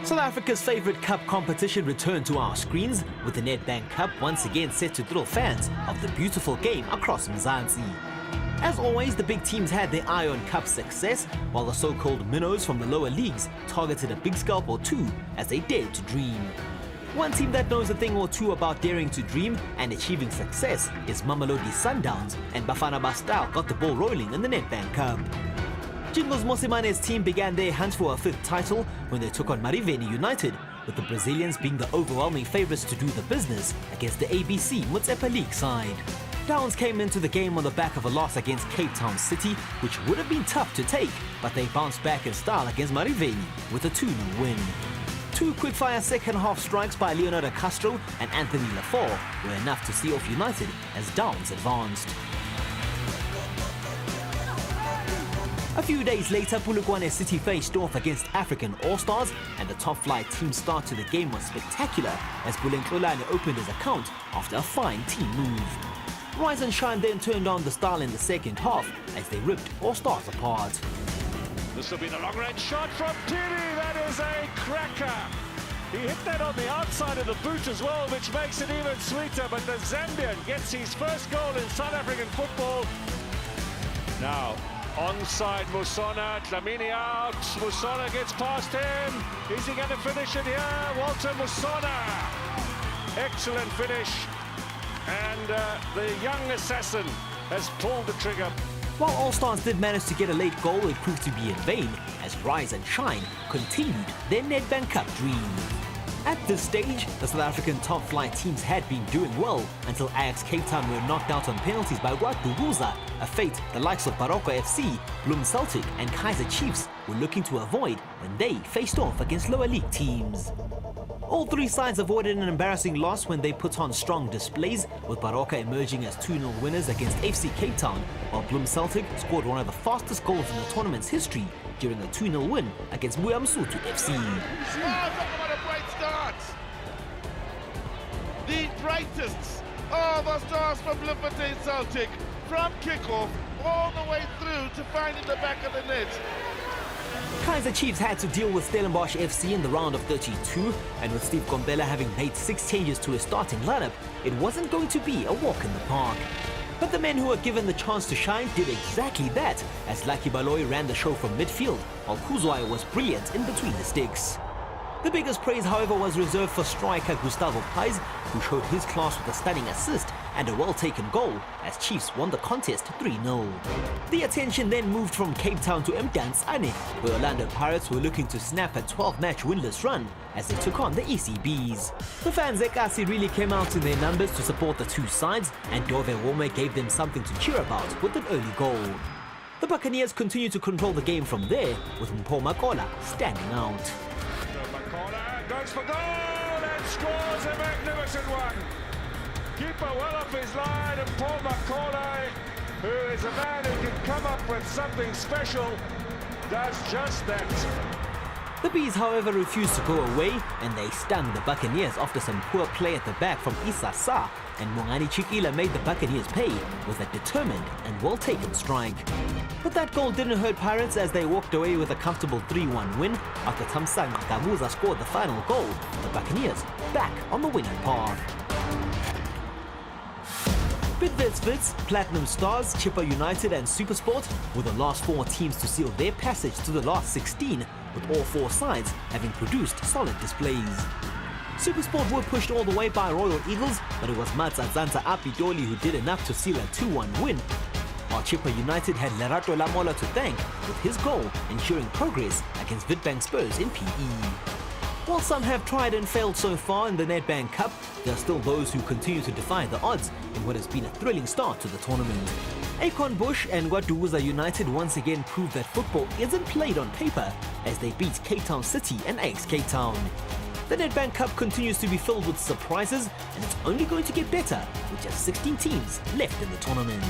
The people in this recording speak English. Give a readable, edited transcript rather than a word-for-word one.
South Africa's favourite cup competition returned to our screens, with the Nedbank Cup once again set to thrill fans of the beautiful game across Mzansi. As always, the big teams had their eye on cup success, while the so-called minnows from the lower leagues targeted a big scalp or two as they dared to dream. One team that knows a thing or two about daring to dream and achieving success is Mamelodi Sundowns, and Bafana Bastille got the ball rolling in the Nedbank Cup. Jingles Mosimane's team began their hunt for a fifth title when they took on Mariveni United, with the Brazilians being the overwhelming favourites to do the business against the ABC Motsepe League side. Downs came into the game on the back of a loss against Cape Town City, which would have been tough to take, but they bounced back in style against Mariveni with a 2-0 win. Two quick-fire second-half strikes by Leonardo Castro and Anthony Lafort were enough to see off United as Downs advanced. A few days later, Polokwane City faced off against African All-Stars, and the top-flight team's start to the game was spectacular as Buleng opened his account after a fine team move. Rise and Shine then turned on the style in the second half as they ripped All-Stars apart. This will be the long-range shot from Tiri. That is a cracker. He hit that on the outside of the boot as well, which makes it even sweeter. But the Zambian gets his first goal in South African football. Now, onside Musona, Dlamini out. Musona gets past him. Is he going to finish it here? Walter Musona. Excellent finish. And the young assassin has pulled the trigger. While All-Stars did manage to get a late goal, it proved to be in vain as Rise and Shine continued their Nedbank Cup dream. At this stage, the South African top-flight teams had been doing well until Ajax Cape Town were knocked out on penalties by Guaduguza, a fate the likes of Baroka FC, Bloem Celtic and Kaizer Chiefs were looking to avoid when they faced off against lower league teams. All three sides avoided an embarrassing loss when they put on strong displays, with Baroka emerging as 2-0 winners against FC Cape Town, while Bloem Celtic scored one of the fastest goals in the tournament's history during a 2-0 win against Muyamsutu FC. The brightest of the stars from Bloemfontein Celtic, from kickoff all the way through to finding the back of the net. Kaizer Chiefs had to deal with Stellenbosch FC in the round of 32, and with Steve Gombela having made 6 changes to his starting lineup, it wasn't going to be a walk in the park. But the men who were given the chance to shine did exactly that, as Lucky Baloyi ran the show from midfield, while Kuzwai was brilliant in between the sticks. The biggest praise, however, was reserved for striker Gustavo Pais, who showed his class with a stunning assist and a well-taken goal as Chiefs won the contest 3-0. The attention then moved from Cape Town to Mdantsane, where Orlando Pirates were looking to snap a 12-match winless run as they took on the ECBs. The fans Ekasi really came out in their numbers to support the two sides, and Dove Wome gave them something to cheer about with an early goal. The Buccaneers continued to control the game from there, with Mpho Makola standing out. Makola goes for goal and scores a magnificent one. Keeper well off his line, and Paul Makola, who is a man who can come up with something special, does just that. The Bees, however, refused to go away, and they stung the Buccaneers after some poor play at the back from Issa Sa, and Mongani Chikila made the Buccaneers pay with a determined and well-taken strike. But that goal didn't hurt Pirates as they walked away with a comfortable 3-1 win after Thamsanqa Gamuza scored the final goal. The Buccaneers back on the winning path. Bidvest Wits, Platinum Stars, Chippa United and Supersport were the last 4 teams to seal their passage to the last 16, with all 4 sides having produced solid displays. Supersport were pushed all the way by Royal Eagles, but it was Matsazanza Apidoli who did enough to seal a 2-1 win, while Chippa United had Lerato Lamola to thank, with his goal ensuring progress against Witbank Spurs in PE. While some have tried and failed so far in the Nedbank Cup, there are still those who continue to defy the odds in what has been a thrilling start to the tournament. Akon Bush and Guaduguza United once again proved that football isn't played on paper as they beat Cape Town City and Ajax Cape Town. The Nedbank Cup continues to be filled with surprises, and it's only going to get better with just 16 teams left in the tournament.